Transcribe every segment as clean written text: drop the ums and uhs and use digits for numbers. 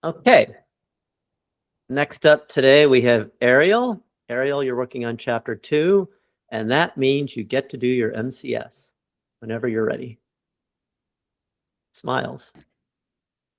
Okay. Next up today, we have Ariel. Ariel, you're working on chapter 2, and that means you get to do your MCS whenever you're ready. Smiles.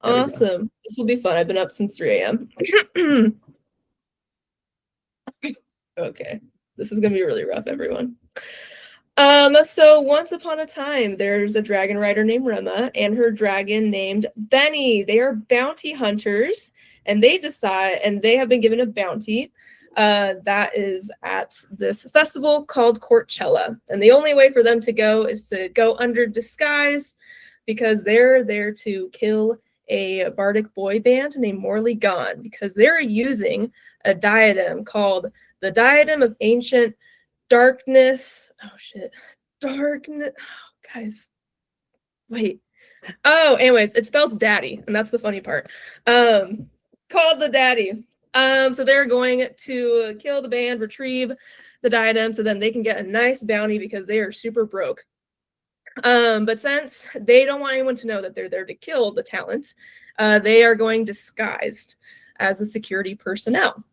Awesome. This will be fun. I've been up since 3 a.m. Okay. This is going to be really rough, everyone. So once upon a time, there's a dragon rider named Rhema and her dragon named Benny. They are bounty hunters, and they have been given a bounty that is at this festival called Courtchella. And the only way for them to go is to go under disguise because they're there to kill a bardic boy band named Morry Gone because they're using a diadem called the Diadem of Ancient Darkness. Oh shit. Darkness. Oh, guys. Wait. Oh, anyways, it spells daddy, and that's the funny part. Called the daddy. So they're going to kill the band, retrieve the diadem, so then they can get a nice bounty because they are super broke. But since they don't want anyone to know that they're there to kill the talent, they are going disguised as the security personnel.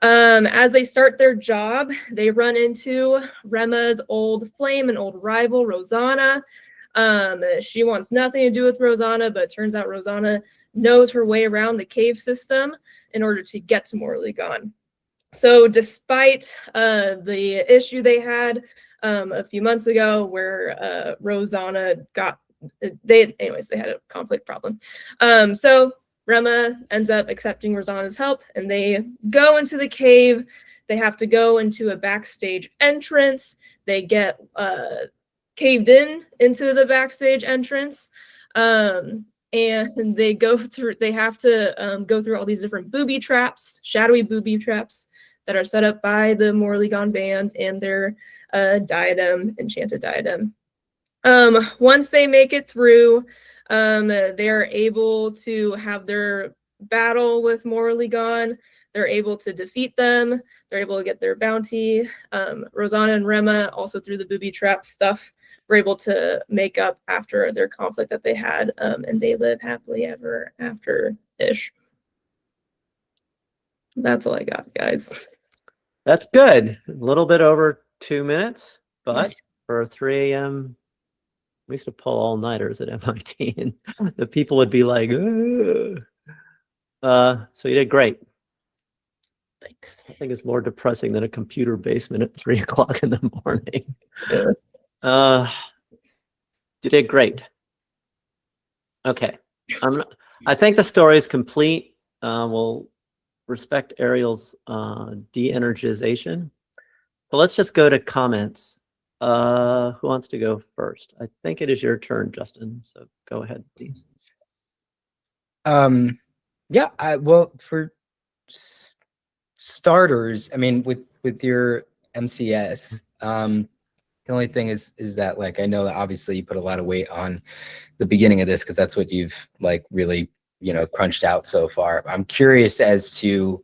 As they start their job, they run into Rhema's old flame and old rival, Rosanna. She wants nothing to do with Rosanna, but it turns out Rosanna knows her way around the cave system in order to get to Morry Gone. So despite the issue they had a few months ago where Rosanna they had a conflict problem. So Rhema ends up accepting Rosanna's help, and they go into the cave. They have to go into a backstage entrance. They get caved into the backstage entrance, and they have to go through all these different booby traps, shadowy booby traps that are set up by the Morry Gone band and their enchanted diadem. Once they make it through, they're able to have their battle with Morry Gone. They're able to defeat them. They're able to get their bounty. Rosanna and Rhema, also through the booby trap stuff, were able to make up after their conflict that they had, and they live happily ever after-ish. That's all I got, guys. That's good. A little bit over 2 minutes, but for 3 a.m., we used to pull all-nighters at MIT, and the people would be like, ugh. So you did great. Thanks. I think it's more depressing than a computer basement at 3 o'clock in the morning. Yeah. You did great. Okay. I think the story is complete. We'll respect Ariel's de-energization. So let's just go to comments. Who wants to go first? I think it is your turn, Justin. So go ahead, please. Yeah. Well, for starters, I mean, with your MCS, the only thing is that, like, I know that obviously you put a lot of weight on the beginning of this because that's what you've like really, crunched out so far. I'm curious as to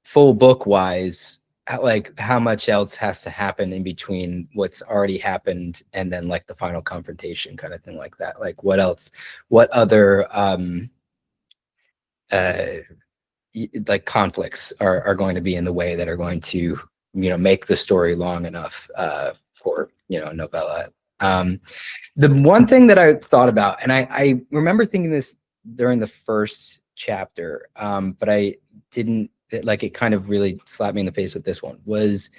full book wise, like how much else has to happen in between what's already happened and then like the final confrontation kind of thing like that. Like what else, what other like conflicts are going to be in the way that are going to, make the story long enough for, a novella. The one thing that I thought about, and I remember thinking this during the first chapter, but I didn't, like, it kind of really slapped me in the face with this one, was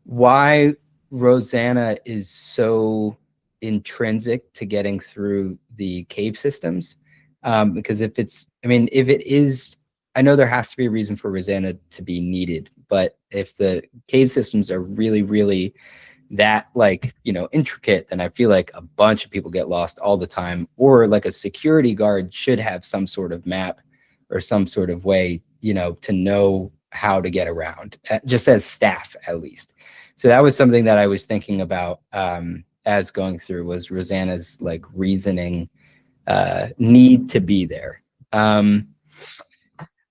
why Rosanna is so intrinsic to getting through the cave systems. Because if it is, I know there has to be a reason for Rosanna to be needed, but if the cave systems are really, really that, like, intricate, then I feel like a bunch of people get lost all the time, or like a security guard should have some sort of map or some sort of way, to know how to get around, just as staff, at least. So that was something that I was thinking about as going through, was Rosanna's like reasoning need to be there. The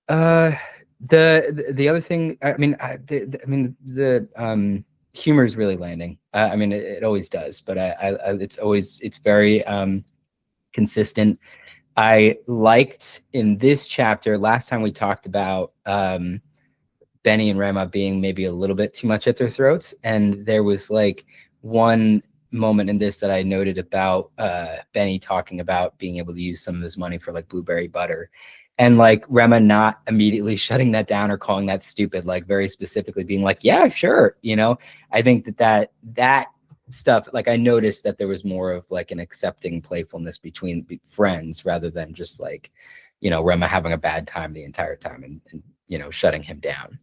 other thing, the humor is really landing. It always does, but it's very consistent. I liked in this chapter, last time we talked about Benny and Rhema being maybe a little bit too much at their throats. And there was like one moment in this that I noted about Benny talking about being able to use some of his money for like blueberry butter. And like Rhema not immediately shutting that down or calling that stupid, like very specifically being like, yeah, sure. You know, I think that stuff, like I noticed that there was more of like an accepting playfulness between friends rather than just like, you know, Rhema having a bad time the entire time and you know, shutting him down.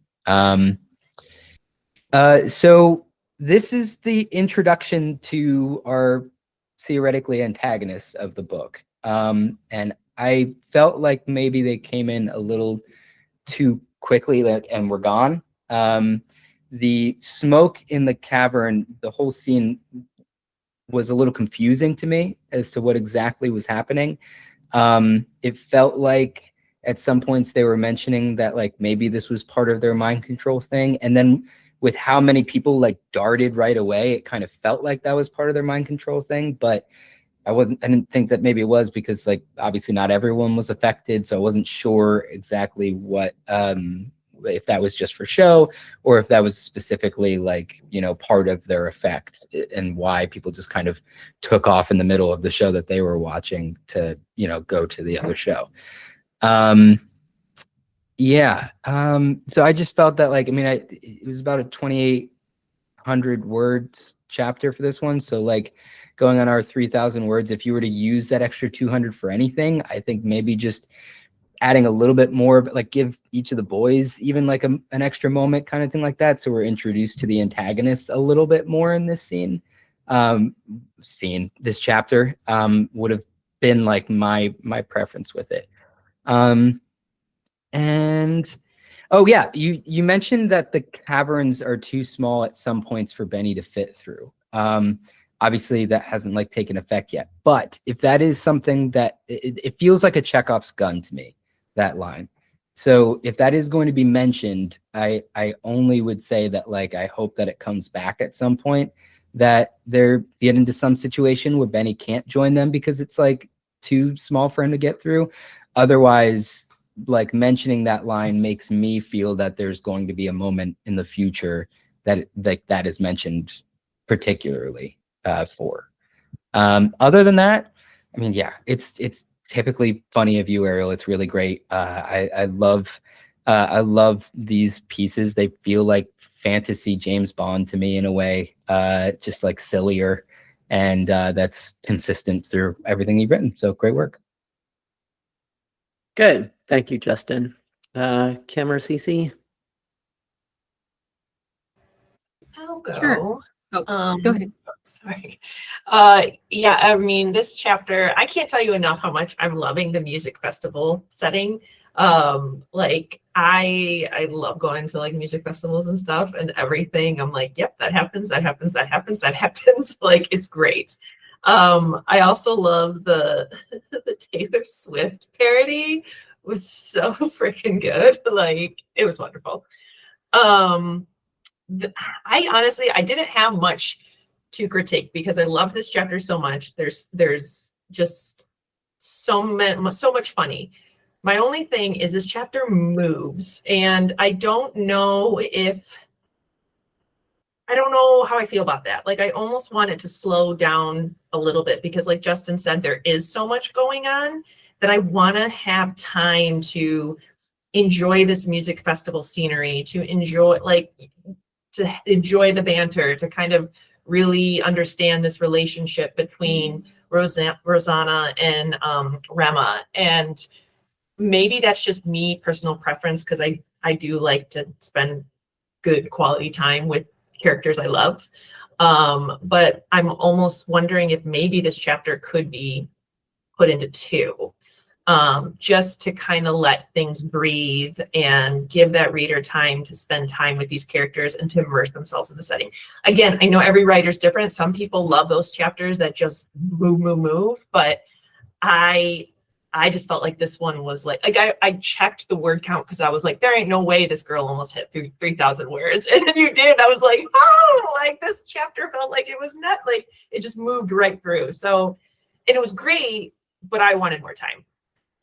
So this is the introduction to our theoretically antagonists of the book. And I felt like maybe they came in a little too quickly, like, and were gone. The smoke in the cavern, the whole scene was a little confusing to me as to what exactly was happening. It felt like at some points they were mentioning that like maybe this was part of their mind control thing. And then with how many people like darted right away, it kind of felt like that was part of their mind control thing. But I didn't think that maybe it was because like obviously not everyone was affected. So I wasn't sure exactly what, if that was just for show or if that was specifically like, you know, part of their effect and why people just kind of took off in the middle of the show that they were watching to, you know, go to the other show. So I just felt that like, I mean, it was about a 2,800 words chapter for this one. So like going on our 3,000 words, if you were to use that extra 200 for anything, I think maybe just adding a little bit more, but like give each of the boys even like an extra moment kind of thing like that. So we're introduced to the antagonists a little bit more in this this chapter, would have been like my preference with it. And oh yeah, you mentioned that the caverns are too small at some points for Benny to fit through. Obviously that hasn't like taken effect yet, but if that is something that it feels like a Chekhov's gun to me, that line. So if that is going to be mentioned, I only would say that like I hope that it comes back at some point, that they're get into some situation where Benny can't join them because it's like too small for him to get through. Otherwise, like mentioning that line makes me feel that there's going to be a moment in the future that that is mentioned particularly for. Other than that, I mean, yeah, it's typically funny of you, Ariel. It's really great. I love these pieces. They feel like fantasy James Bond to me in a way, just like sillier, and that's consistent through everything you've written. So great work. Good. Thank you, Justin. Kim or Cece? I'll go. Sure. Oh, go ahead. Sorry. Yeah, I mean, this chapter, I can't tell you enough how much I'm loving the music festival setting. Like I love going to like music festivals and stuff and everything. I'm like, yep, that happens, that happens, that happens, that happens. Like, it's great. I also love the Taylor Swift parody. Was so freaking good. Like, it was wonderful. I honestly, I didn't have much to critique because I love this chapter so much. There's just so much funny. My only thing is this chapter moves, and I don't know how I feel about that. Like, I almost want it to slow down a little bit because, like Justin said, there is so much going on that I want to have time to enjoy this music festival scenery, to enjoy the banter, to kind of really understand this relationship between Rosanna and Rhema. And maybe that's just me, personal preference, because I do like to spend good quality time with characters I love. But I'm almost wondering if maybe this chapter could be put into two, just to kind of let things breathe and give that reader time to spend time with these characters and to immerse themselves in the setting. Again, I know every writer's different. Some people love those chapters that just move, but I just felt like this one was like I checked the word count because I was like, there ain't no way this girl almost hit through 3,000 words. And then you did. I was like, oh, like this chapter felt like it was not like it just moved right through. So, and it was great, but I wanted more time.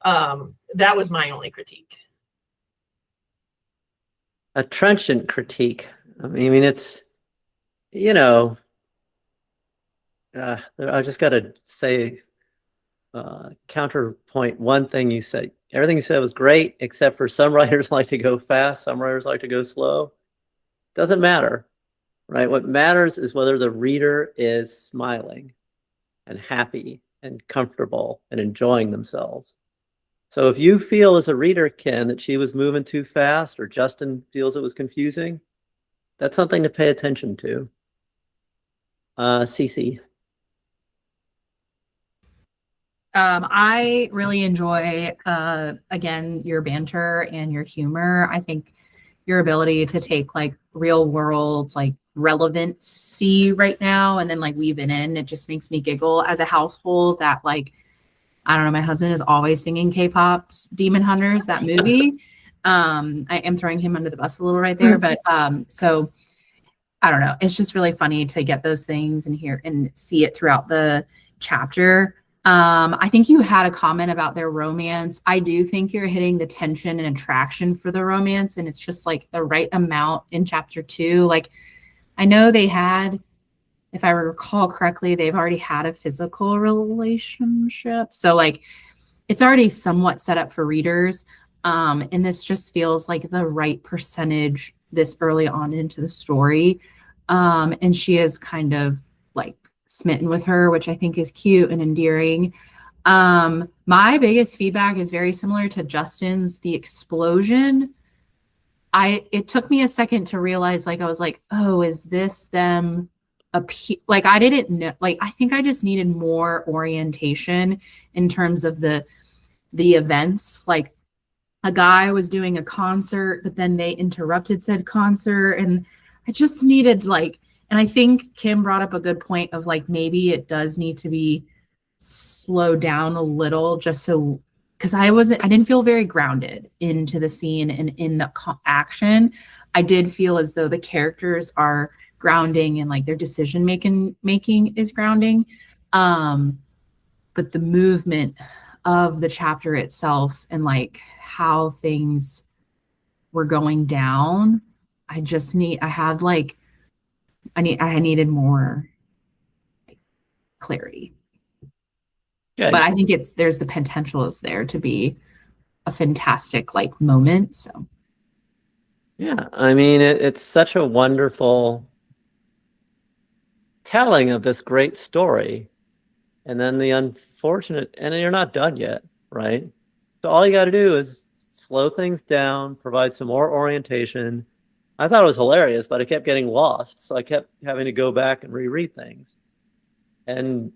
That was my only critique. A trenchant critique. I mean, it's, you know, I just got to say, counterpoint one thing you said. Everything you said was great, except for some writers like to go fast, some writers like to go slow. Doesn't matter, right? What matters is whether the reader is smiling and happy and comfortable and enjoying themselves. So if you feel as a reader, Ken, that she was moving too fast, or Justin feels it was confusing, that's something to pay attention to. Cece. I really enjoy, again, your banter and your humor. I think your ability to take like real world, like relevancy right now and then like weave it in, it just makes me giggle as a household that like, I don't know, my husband is always singing K-pop's Demon Hunters, that movie. I am throwing him under the bus a little right there, but so I don't know. It's just really funny to get those things and hear and see it throughout the chapter. I think you had a comment about their romance. I do think you're hitting the tension and attraction for the romance, and it's just like the right amount in chapter 2. Like, I know they had, if I recall correctly, they've already had a physical relationship. So like it's already somewhat set up for readers. And this just feels like the right percentage this early on into the story. And she is kind of like smitten with her, which I think is cute and endearing. My biggest feedback is very similar to Justin's. The explosion, it took me a second to realize, like, I was like, oh, is this them? Like, I didn't know, like, I think I just needed more orientation in terms of the events. Like, a guy was doing a concert, but then they interrupted said concert, and I just needed like, and I think Kim brought up a good point of like, maybe it does need to be slowed down a little, just so, because I didn't feel very grounded into the scene and in the action. I did feel as though the characters are grounding and like their decision making is grounding. But the movement of the chapter itself and like how things were going down, I needed more clarity. Yeah. But I think there's the potential is there to be a fantastic like moment. So Yeah, I mean, it's such a wonderful telling of this great story. And then the unfortunate, and you're not done yet, right? So all you got to do is slow things down, provide some more orientation. I thought it was hilarious, but I kept getting lost. So I kept having to go back and reread things. And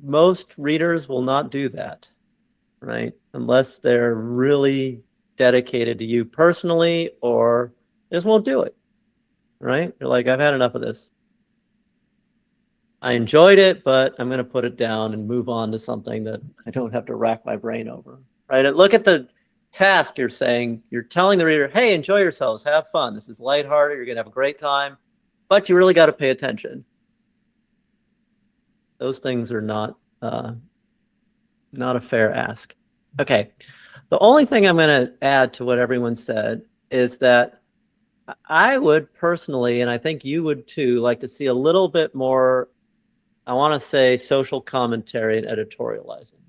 most readers will not do that, right? Unless they're really dedicated to you personally, or just won't do it, right? You're like, I've had enough of this. I enjoyed it, but I'm going to put it down and move on to something that I don't have to rack my brain over, right? And look at the task you're saying. You're telling the reader, hey, enjoy yourselves, have fun. This is lighthearted. You're going to have a great time, but you really got to pay attention. Those things are not a fair ask. Okay. The only thing I'm going to add to what everyone said is that I would personally, and I think you would too, like to see a little bit more, I want to say, social commentary and editorializing.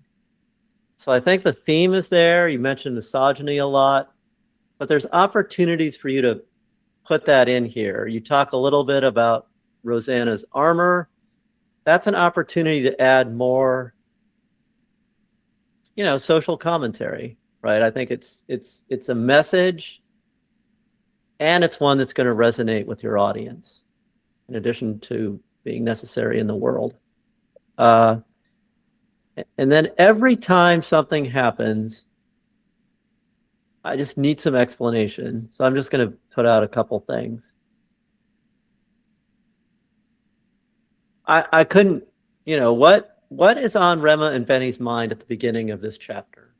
So I think the theme is there. You mentioned misogyny a lot, but there's opportunities for you to put that in here. You talk a little bit about Rosanna's armor. That's an opportunity to add more, you know, social commentary, right? I think it's a message, and it's one that's going to resonate with your audience, in addition to being necessary in the world. And then every time something happens, I just need some explanation. So I'm just going to put out a couple things. I couldn't, you know, what is on Rhema and Benny's mind at the beginning of this chapter,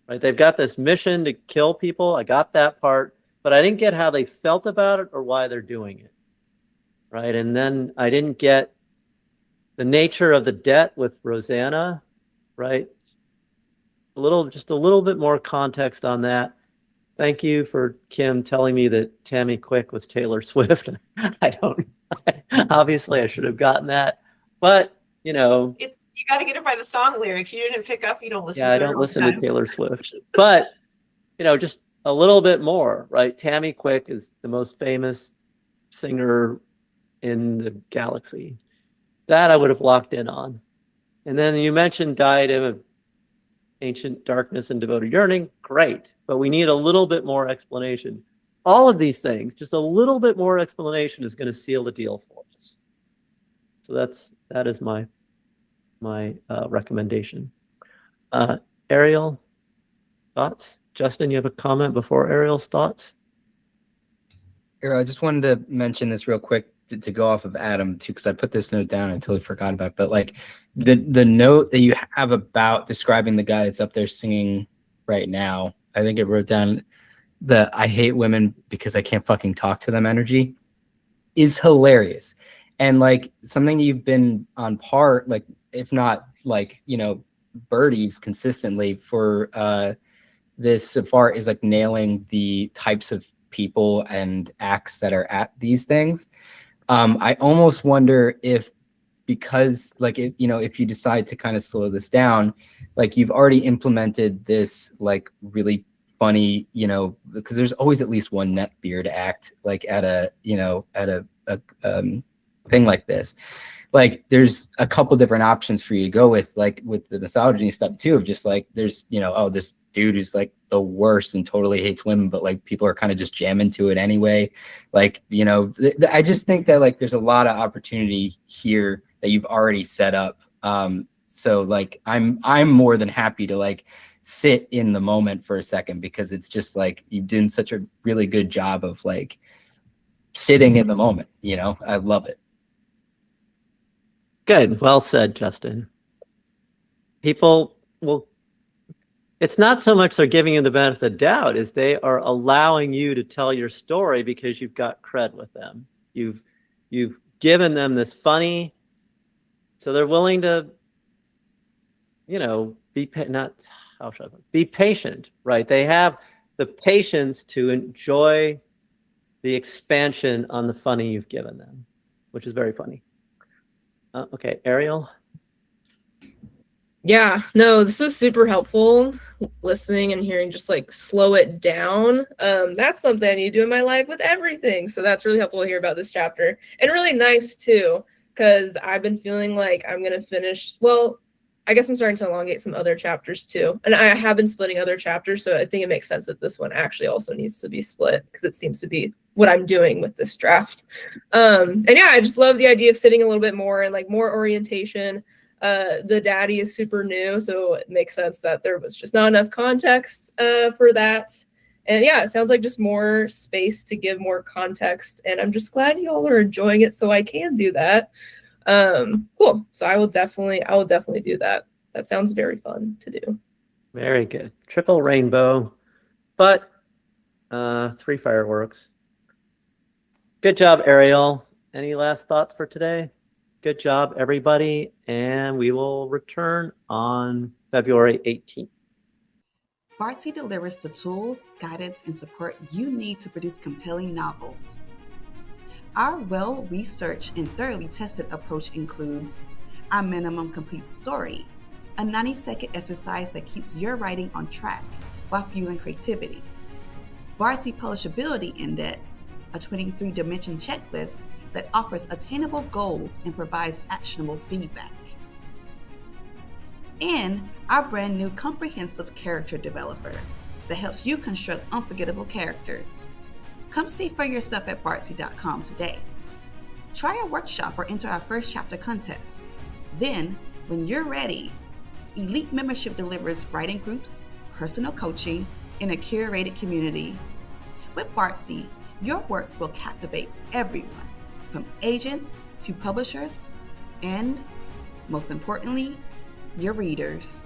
right? They've got this mission to kill people. I got that part, but I didn't get how they felt about it or why they're doing it, right? And then I didn't get the nature of the debt with Rosanna, right? just a little bit more context on that. Thank you for Kim telling me that Tammy Quick was Taylor Swift. I don't, obviously I should have gotten that, but you know, You got to get it by the song lyrics. You didn't pick up. You don't listen. yeah, to I it don't all listen the to time. Taylor Swift, but you know, just a little bit more, right? Tammy Quick is the most famous singer in the galaxy. That I would have locked in on. And then you mentioned diadem of ancient darkness and devoted yearning. Great, but we need a little bit more explanation. All of these things, just a little bit more explanation is going to seal the deal for us. So that is my recommendation. Ariel, thoughts? Justin, you have a comment before Ariel's thoughts? Here, I just wanted to mention this real quick to go off of Adam too, because I put this note down and I totally forgot about it. But like the note that you have about describing the guy that's up there singing right now, I think it wrote down the "I hate women because I can't fucking talk to them" energy is hilarious. And like something you've been on par, like if not like, you know, birdies consistently for this so far is like nailing the types of people and acts that are at these things. I almost wonder if, because like, you know, if you decide to kind of slow this down, like you've already implemented this like really funny, you know, because there's always at least one neckbeard act like at a, you know, at a thing like this. Like there's a couple different options for you to go with, like with the misogyny stuff too, of just like there's, you know, oh, this dude who's like the worst and totally hates women, but like people are kind of just jamming to it anyway. Like, you know, I just think that like there's a lot of opportunity here that you've already set up. So like I'm more than happy to like sit in the moment for a second, because it's just like you've done such a really good job of like sitting in the moment, you know. I love it. Good. Well said, Justin. People will, it's not so much they're giving you the benefit of the doubt, is they are allowing you to tell your story because you've got cred with them. You've given them this funny, so they're willing to, you know, be patient, right? They have the patience to enjoy the expansion on the funny you've given them, which is very funny. Okay, Ariel. Yeah, no, this was super helpful, listening and hearing just like slow it down. That's something I need to do in my life with everything. So that's really helpful to hear about this chapter, and really nice too, because I've been feeling like I'm gonna finish, well, I guess I'm starting to elongate some other chapters too. And I have been splitting other chapters, so I think it makes sense that this one actually also needs to be split, because it seems to be what I'm doing with this draft. And yeah, I just love the idea of sitting a little bit more and like more orientation. The daddy is super new, so it makes sense that there was just not enough context for that. And yeah, it sounds like just more space to give more context. And I'm just glad y'all are enjoying it, so I can do that. Cool. So I will definitely do that. That sounds very fun to do. Very good. Triple rainbow, but 3 fireworks. Good job, Ariel. Any last thoughts for today? Good job, everybody. And we will return on February 18th. Barty delivers the tools, guidance, and support you need to produce compelling novels. Our well-researched and thoroughly tested approach includes our minimum complete story, a 90-second exercise that keeps your writing on track while fueling creativity. Barty Publishability Index, a 23-dimension checklist that offers attainable goals and provides actionable feedback. And our brand new comprehensive character developer that helps you construct unforgettable characters. Come see for yourself at Bartsy.com today. Try our workshop or enter our first chapter contest. Then, when you're ready, Elite Membership delivers writing groups, personal coaching, and a curated community. With Bartsy, your work will captivate everyone, from agents to publishers, and, most importantly, your readers.